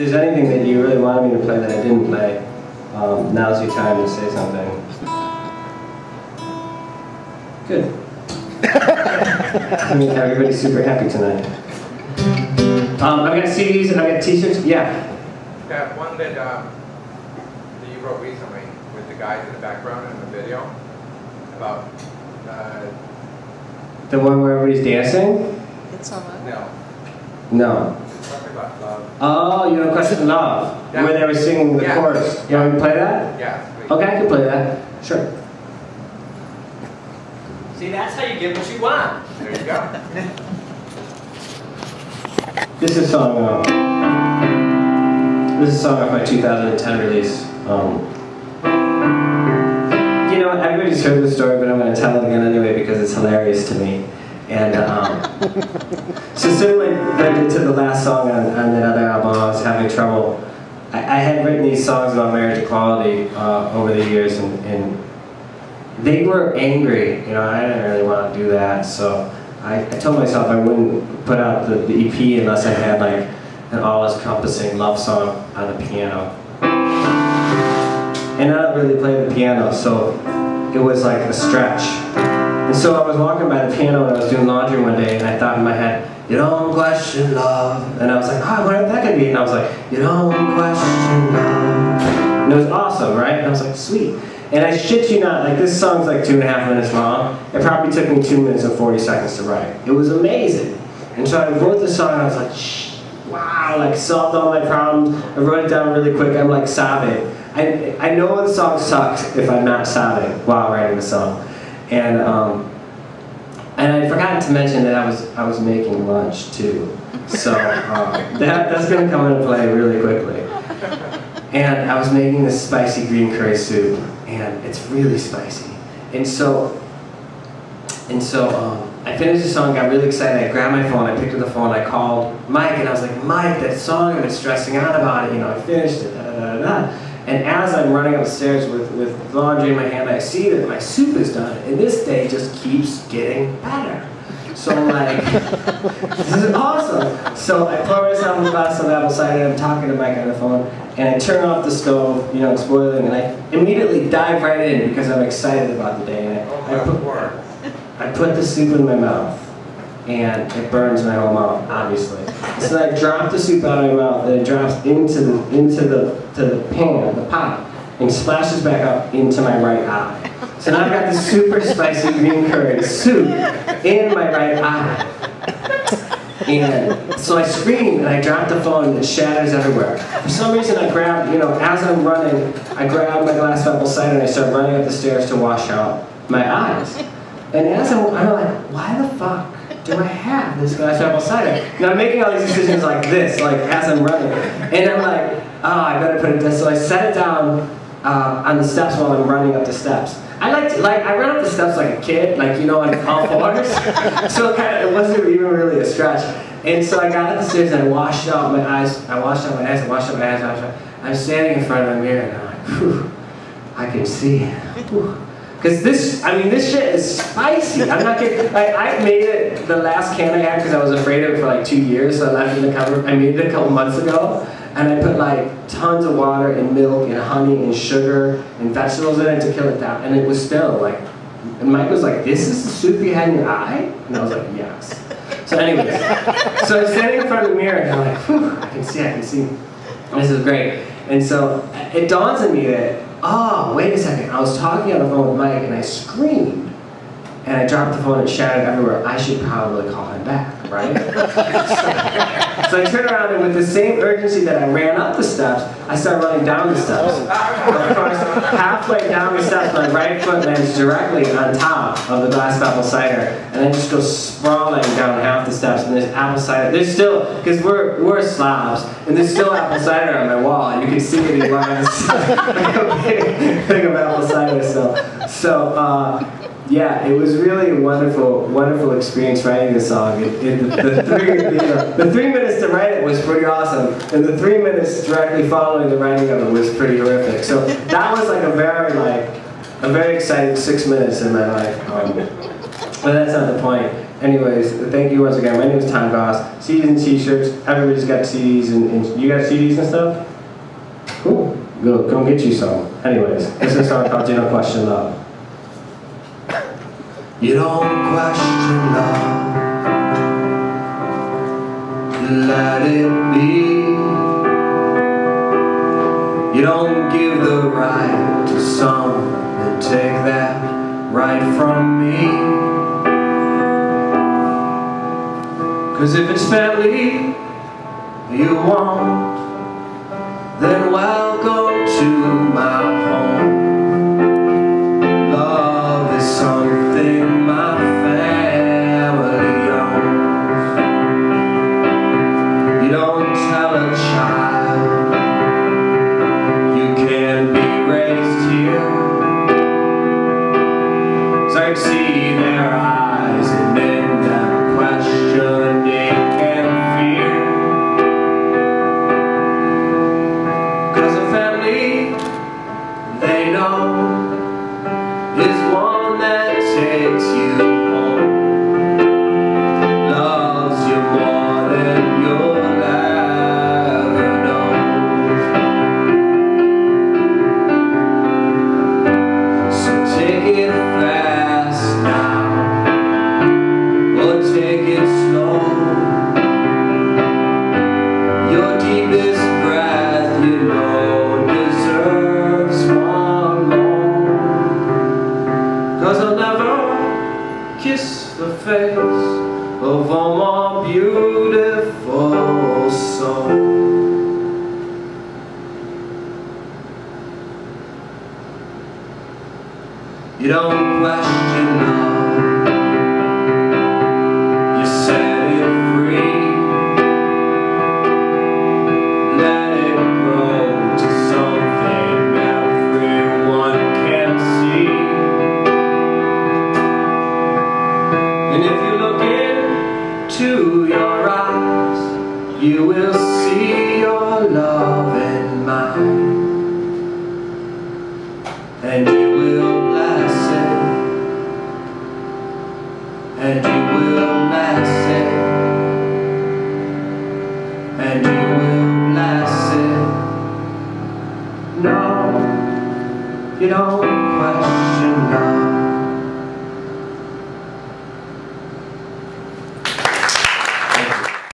there's anything that you really wanted me to play that I didn't play, now's your time to say something. Good. I mean, everybody's super happy tonight. I've got CDs and I've got t-shirts. Yeah. That one that you wrote recently with the guys in the background in the video about the one where everybody's dancing? It's on that. No. No. It's talking about love. Oh, you know, Question Love, Yeah. where they were singing the chorus. You want me to play that? Yeah. Please. Okay, I can play that. Sure. See, that's how you get what you want. There you go. This is a song. This is a song off my 2010 release. You know, everybody's heard the story, but I'm going to tell it again anyway because it's hilarious to me. And so similar to the last song on that other album, I was having trouble. I had written these songs about marriage equality over the years, and they were angry. You know, I didn't really want to do that, so I told myself I wouldn't put out the EP unless I had like an all-encompassing love song on the piano. And I don't really play the piano, so it was like a stretch. And so I was walking by the piano and I was doing laundry one day, and I thought in my head, you don't question love. And I was like, oh, what that could be? And I was like, you don't question love. And it was awesome, right? And I was like, sweet. And I shit you not, like this song's like 2.5 minutes long. It probably took me 2 minutes and 40 seconds to write. It was amazing. And so I wrote the song and I was like, wow, like solved all my problems. I wrote it down really quick. I'm like sobbing. I know the song sucks if I'm not sobbing while writing the song. And I forgot to mention that I was making lunch too. So that's gonna come into play really quickly. And I was making this spicy green curry soup, and it's really spicy. And so I finished the song, got really excited, I grabbed my phone, I picked up the phone, I called Mike, and I was like, Mike, that song, I've been stressing out about it, you know, I finished it, da da da da. And as I'm running upstairs with laundry in my hand, I see that my soup is done, and this day just keeps getting better. So I'm like, this is awesome. So I pour myself a glass of apple cider, and I'm talking to Mike on the phone, and I turn off the stove, you know, it's boiling, and I immediately dive right in because I'm excited about the day. And I put the soup in my mouth, and it burns my whole mouth, obviously. So I drop the soup out of my mouth, and it drops into the pan, the pot, and splashes back up into my right eye. So now I've got this super spicy green curry soup in my right eye. And so I scream and I drop the phone and it shatters everywhere. For some reason I grab, you know, as I'm running, I grab my glass of apple cider and I start running up the stairs to wash out my eyes. And as I'm like, why the fuck do I have this glass of apple cider? And I'm making all these decisions like this, like as I'm running. And I'm like, oh, I better put it down. So I set it down on the steps while I'm running up the steps. I run up the steps like a kid, like, you know, on all fours. So it wasn't even really a stretch. And so I got up the stairs and I washed out my eyes. I washed out my eyes. I'm standing in front of the mirror and I'm like, whew, I can see. Because this shit is spicy. I'm not kidding. I made it the last can I had because I was afraid of it for like 2 years. So I left it in the cupboard. I made it a couple months ago. And I put like tons of water and milk and honey and sugar and vegetables in it to kill it down. And it was still like, and Mike was like, this is the soup you had in your eye? And I was like, yes. So anyways, so I'm standing in front of the mirror and I'm like, whew, I can see. This is great. And so it dawns on me that, oh, wait a second. I was talking on the phone with Mike and I screamed. And I dropped the phone and shattered everywhere. I should probably call him back, right? So I turned around and with the same urgency that I ran up the steps, I started running down the steps. Of course, halfway down the steps, my right foot lands directly on top of the glass of apple cider, and then just goes sprawling down half the steps. And there's apple cider. There's still, because we're slobs, and there's still apple cider on my wall. You can see it in lines. Like a big thing of apple cider. Yeah, it was really a wonderful experience writing this song. The 3 minutes to write it was pretty awesome, and the 3 minutes directly following the writing of it was pretty horrific. So that was like a very exciting 6 minutes in my life. But that's not the point. Anyways, thank you once again. My name is Tom Goss. CDs and t-shirts. Everybody's got CDs and you got CDs and stuff? Cool. Go get you some. Anyways, this is a song called You Don't Question Love. You don't question love. Let it be. You don't give the right to some and take that right from me. 'Cause if it's family you want, then welcome to my home. Love is something my family owns. You don't tell a child you can't be raised here. 'Cause I can see their eyes and in them questioning and fear. 'Cause a family they know is one that takes you home, loves you more than you'll ever know. So take it fast now, or take it slow. Your deepest breath, you know, deserves one more. 'Cause I'll never kiss the face of a more beautiful soul. You don't question love. You set it free. Let it grow to something everyone can see. And if you look into your eyes, you will see your love and mine. And you will bless it. And you will bless it. And you will bless it. No, you don't question love.